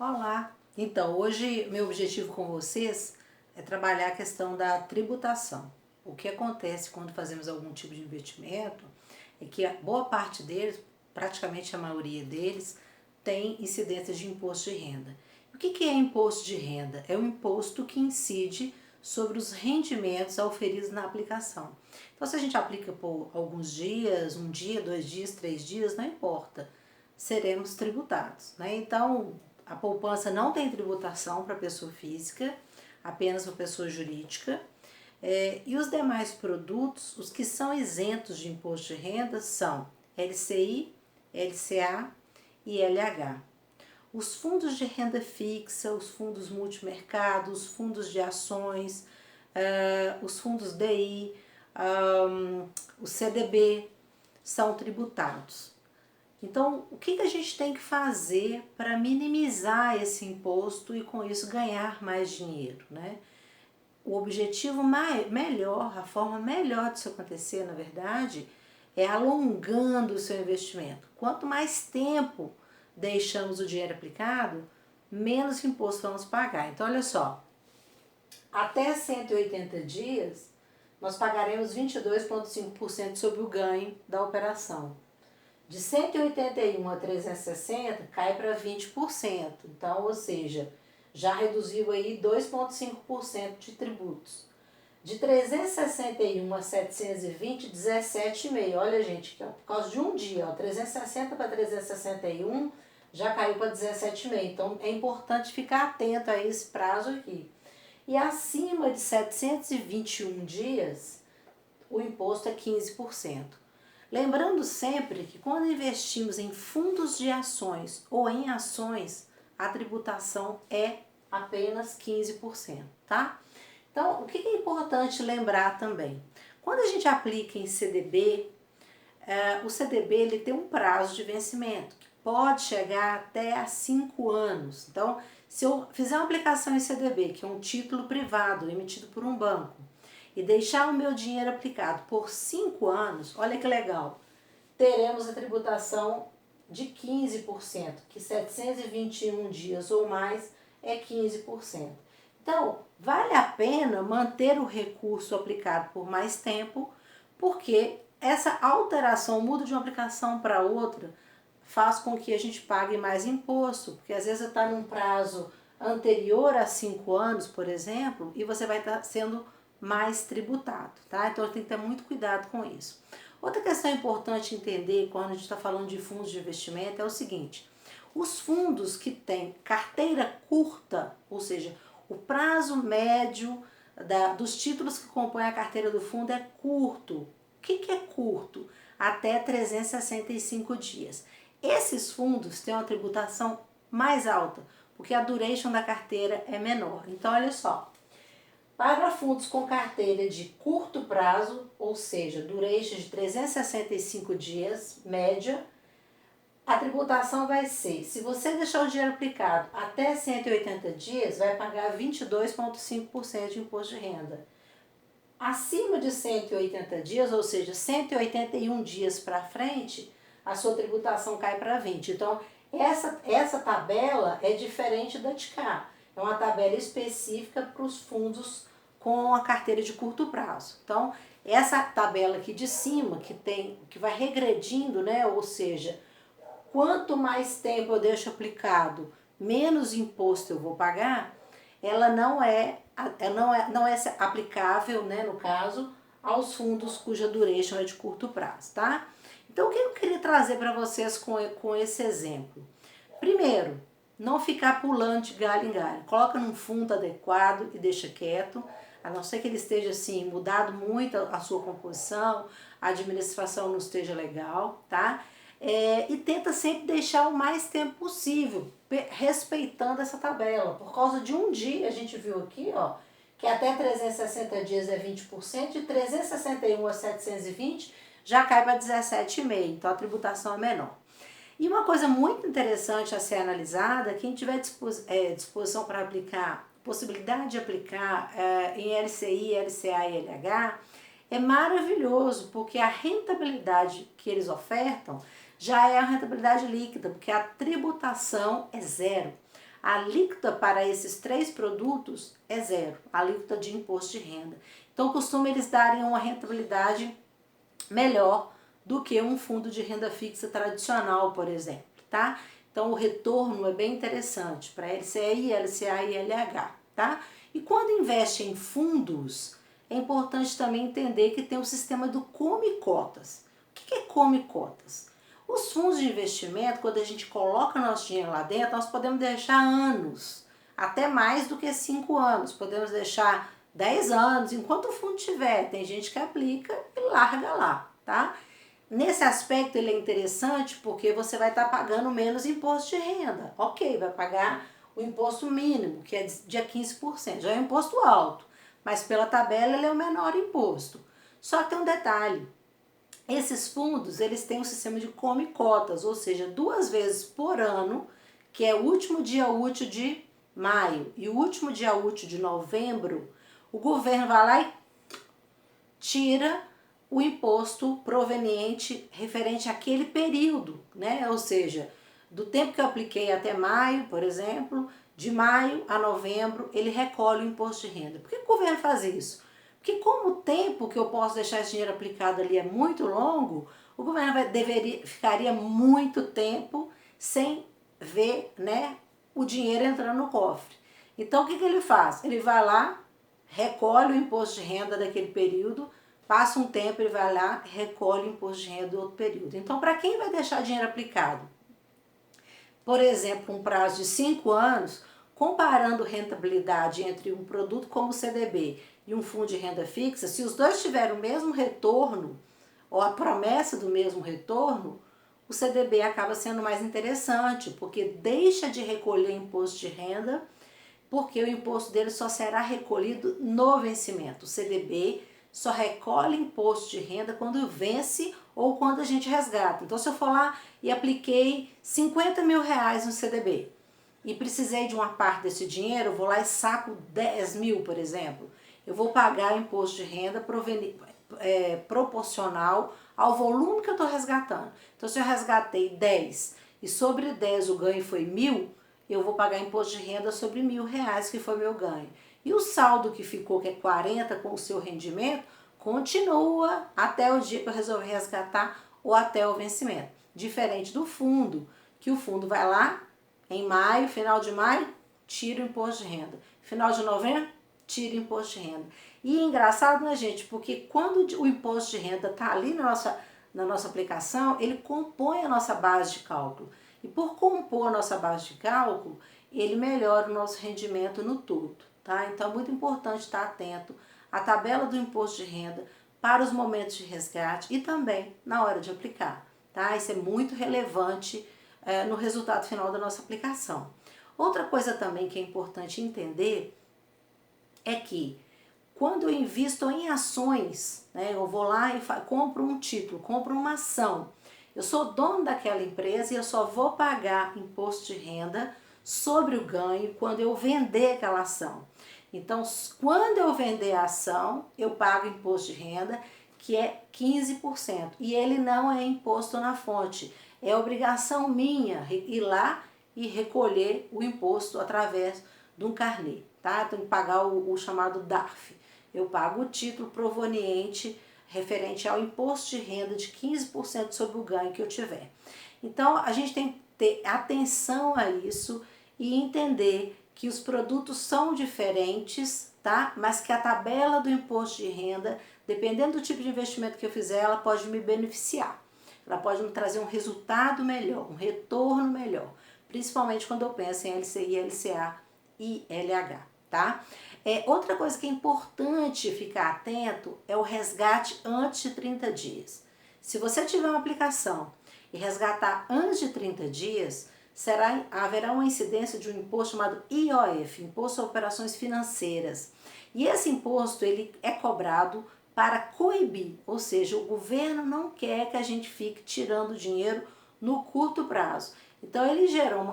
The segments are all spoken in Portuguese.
Olá! Então, hoje meu objetivo com vocês é trabalhar a questão da tributação. O que acontece quando fazemos algum tipo de investimento é que a boa parte deles, praticamente a maioria deles, tem incidência de imposto de renda. O que é imposto de renda? É um imposto que incide sobre os rendimentos auferidos na aplicação. Então, se a gente aplica por alguns dias, um dia, 2 dias, 3 dias, não importa, seremos tributados, né? Então, a poupança não tem tributação para pessoa física, apenas para pessoa jurídica. E os demais produtos, os que são isentos de imposto de renda, são LCI, LCA e LH. Os fundos de renda fixa, os fundos multimercado, os fundos de ações, os fundos DI, o CDB são tributados. Então, o que a gente tem que fazer para minimizar esse imposto e com isso ganhar mais dinheiro, né? O objetivo melhor, a forma melhor disso acontecer, na verdade, é alongando o seu investimento. Quanto mais tempo deixamos o dinheiro aplicado, menos imposto vamos pagar. Então, olha só, até 180 dias, nós pagaremos 22,5% sobre o ganho da operação. De 181 a 360 cai para 20%, então, ou seja, já reduziu aí 2,5% de tributos. De 361 a 720, 17,5%. Olha, gente, que por causa de um dia, 360 para 361 já caiu para 17,5%. Então, é importante ficar atento a esse prazo aqui. E acima de 721 dias, o imposto é 15%. Lembrando sempre que quando investimos em fundos de ações ou em ações, a tributação é apenas 15%, tá? Então, o que é importante lembrar também? Quando a gente aplica em CDB, o CDB ele tem um prazo de vencimento, que pode chegar até a 5 anos. Então, se eu fizer uma aplicação em CDB, que é um título privado emitido por um banco, e deixar o meu dinheiro aplicado por 5 anos, olha que legal, teremos a tributação de 15%, que 721 dias ou mais é 15%. Então, vale a pena manter o recurso aplicado por mais tempo, porque essa alteração, muda de uma aplicação para outra, faz com que a gente pague mais imposto, porque às vezes está num prazo anterior a 5 anos, por exemplo, e você vai estar sendo mais tributado, tá? Então tem que ter muito cuidado com isso. Outra questão importante entender quando a gente está falando de fundos de investimento é o seguinte: os fundos que têm carteira curta, ou seja, o prazo médio dos títulos que compõem a carteira do fundo é curto. O que é curto? Até 365 dias. Esses fundos têm uma tributação mais alta, porque a duration da carteira é menor. Então, olha só, para fundos com carteira de curto prazo, ou seja, duration de 365 dias, média, a tributação vai ser, se você deixar o dinheiro aplicado até 180 dias, vai pagar 22,5% de imposto de renda. Acima de 180 dias, ou seja, 181 dias para frente, a sua tributação cai para 20%. Então, essa tabela é diferente da de cá. É uma tabela específica para os fundos com a carteira de curto prazo. Então, essa tabela aqui de cima, que vai regredindo, né? Ou seja, quanto mais tempo eu deixo aplicado, menos imposto eu vou pagar, ela não é aplicável, né, no caso, aos fundos cuja duration é de curto prazo, tá? Então, o que eu queria trazer para vocês com esse exemplo? Primeiro, não ficar pulando de galho em galho. Coloca num fundo adequado e deixa quieto, a não ser que ele esteja assim, mudado muito a sua composição, a administração não esteja legal, tá? E tenta sempre deixar o mais tempo possível, respeitando essa tabela. Por causa de um dia, a gente viu aqui, ó, que até 360 dias é 20%, de 361 a 720 já cai para 17,5%, então a tributação é menor. E uma coisa muito interessante a ser analisada, quem tiver disposição para aplicar, possibilidade de aplicar em LCI, LCA e LH, é maravilhoso, porque a rentabilidade que eles ofertam já é a rentabilidade líquida, porque a tributação é zero. A alíquota para esses 3 produtos é zero, a alíquota de imposto de renda. Então, costuma eles darem uma rentabilidade melhor do que um fundo de renda fixa tradicional, por exemplo, tá? Então, o retorno é bem interessante para LCI, LCA e LH, tá? E quando investe em fundos, é importante também entender que tem o sistema do Come Cotas. O que é Come Cotas? Os fundos de investimento, quando a gente coloca nosso dinheiro lá dentro, nós podemos deixar anos, até mais do que 5 anos. Podemos deixar 10 anos, enquanto o fundo tiver. Tem gente que aplica e larga lá, tá? Nesse aspecto ele é interessante porque você vai estar pagando menos imposto de renda. Ok, vai pagar o imposto mínimo, que é de 15%. Já é um imposto alto, mas pela tabela ele é o menor imposto. Só que tem um detalhe. Esses fundos, eles têm um sistema de come cotas, ou seja, 2 vezes por ano, que é o último dia útil de maio e o último dia útil de novembro, o governo vai lá e tira o imposto proveniente referente àquele período, né? Ou seja, do tempo que eu apliquei até maio, por exemplo, de maio a novembro, ele recolhe o imposto de renda. Por que o governo faz isso? Porque como o tempo que eu posso deixar esse dinheiro aplicado ali é muito longo, o governo ficaria muito tempo sem ver, né, o dinheiro entrando no cofre. Então o que ele faz? Ele vai lá, recolhe o imposto de renda daquele período, passa um tempo, ele vai lá, recolhe o imposto de renda do outro período. Então, para quem vai deixar dinheiro aplicado, por exemplo, um prazo de 5 anos, comparando rentabilidade entre um produto como o CDB e um fundo de renda fixa, se os dois tiverem o mesmo retorno, ou a promessa do mesmo retorno, o CDB acaba sendo mais interessante, porque deixa de recolher imposto de renda, porque o imposto dele só será recolhido no vencimento. O CDB só recolhe imposto de renda quando vence ou quando a gente resgata. Então, se eu for lá e apliquei 50 mil reais no CDB e precisei de uma parte desse dinheiro, eu vou lá e saco 10 mil, por exemplo, eu vou pagar imposto de renda proporcional ao volume que eu estou resgatando. Então, se eu resgatei 10 e sobre 10 o ganho foi 1.000, eu vou pagar imposto de renda sobre 1.000 reais, que foi meu ganho. E o saldo que ficou, que é 40 com o seu rendimento, continua até o dia que eu resolver resgatar ou até o vencimento. Diferente do fundo, que o fundo vai lá em maio, final de maio, tira o imposto de renda. Final de novembro, tira o imposto de renda. E é engraçado, né, gente? Porque quando o imposto de renda está ali na nossa aplicação, ele compõe a nossa base de cálculo. E por compor a nossa base de cálculo, ele melhora o nosso rendimento no todo, tá? Então é muito importante estar atento à tabela do imposto de renda para os momentos de resgate e também na hora de aplicar, tá? Isso é muito relevante no resultado final da nossa aplicação. Outra coisa também que é importante entender é que quando eu invisto em ações, né, eu vou lá e compro um título, compro uma ação, eu sou dono daquela empresa e eu só vou pagar imposto de renda sobre o ganho quando eu vender aquela ação. Então, quando eu vender a ação, eu pago imposto de renda, que é 15%. E ele não é imposto na fonte. É obrigação minha ir lá e recolher o imposto através de um carnê, tá? Tenho que pagar o chamado DARF. Eu pago o título proveniente referente ao imposto de renda de 15% sobre o ganho que eu tiver. Então, a gente tem que ter atenção a isso e entender que os produtos são diferentes, tá? Mas que a tabela do imposto de renda, dependendo do tipo de investimento que eu fizer, ela pode me beneficiar. Ela pode me trazer um resultado melhor, um retorno melhor. Principalmente quando eu penso em LCI, LCA e LH, tá? Outra coisa que é importante ficar atento é o resgate antes de 30 dias. Se você tiver uma aplicação e resgatar antes de 30 dias, haverá uma incidência de um imposto chamado IOF, Imposto a Operações Financeiras. E esse imposto ele é cobrado para coibir, ou seja, o governo não quer que a gente fique tirando dinheiro no curto prazo. Então ele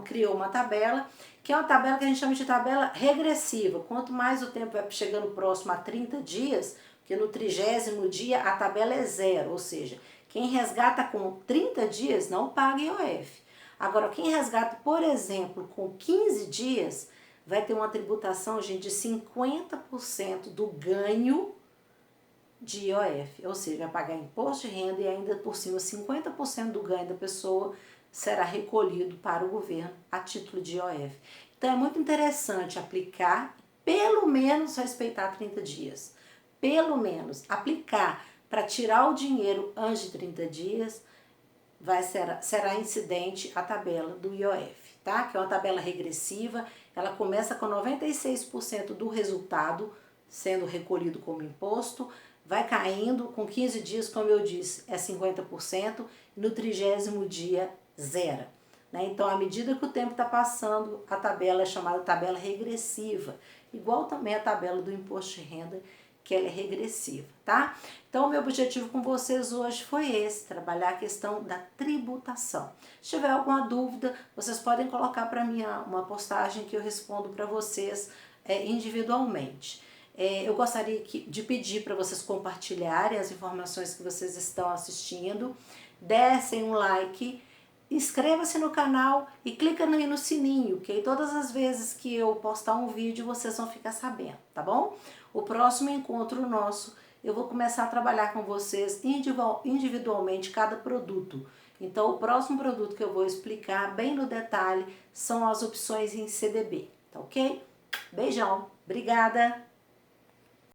criou uma tabela, que é uma tabela que a gente chama de tabela regressiva. Quanto mais o tempo vai chegando próximo a 30 dias, porque no 30º dia a tabela é zero, ou seja, quem resgata com 30 dias não paga IOF. Agora, quem resgata, por exemplo, com 15 dias, vai ter uma tributação, gente, de 50% do ganho de IOF, ou seja, vai pagar imposto de renda e ainda por cima 50% do ganho da pessoa será recolhido para o governo a título de IOF. Então é muito interessante aplicar, pelo menos respeitar 30 dias. Pelo menos aplicar para tirar o dinheiro antes de 30 dias, será incidente a tabela do IOF, tá? Que é uma tabela regressiva, ela começa com 96% do resultado sendo recolhido como imposto, vai caindo, com 15 dias, como eu disse, é 50%, e no 30º dia, zero. Né? Então, à medida que o tempo está passando, a tabela é chamada tabela regressiva, igual também a tabela do imposto de renda, que ela é regressiva, tá? Então, o meu objetivo com vocês hoje foi esse, trabalhar a questão da tributação. Se tiver alguma dúvida, vocês podem colocar para mim uma postagem que eu respondo para vocês individualmente. Eu gostaria de pedir para vocês compartilharem as informações que vocês estão assistindo, dessem um like, inscreva-se no canal e clica aí no sininho, que aí todas as vezes que eu postar um vídeo vocês vão ficar sabendo, tá bom? O próximo encontro nosso, eu vou começar a trabalhar com vocês individualmente cada produto. Então, o próximo produto que eu vou explicar bem no detalhe são as opções em CDB, tá ok? Beijão, obrigada!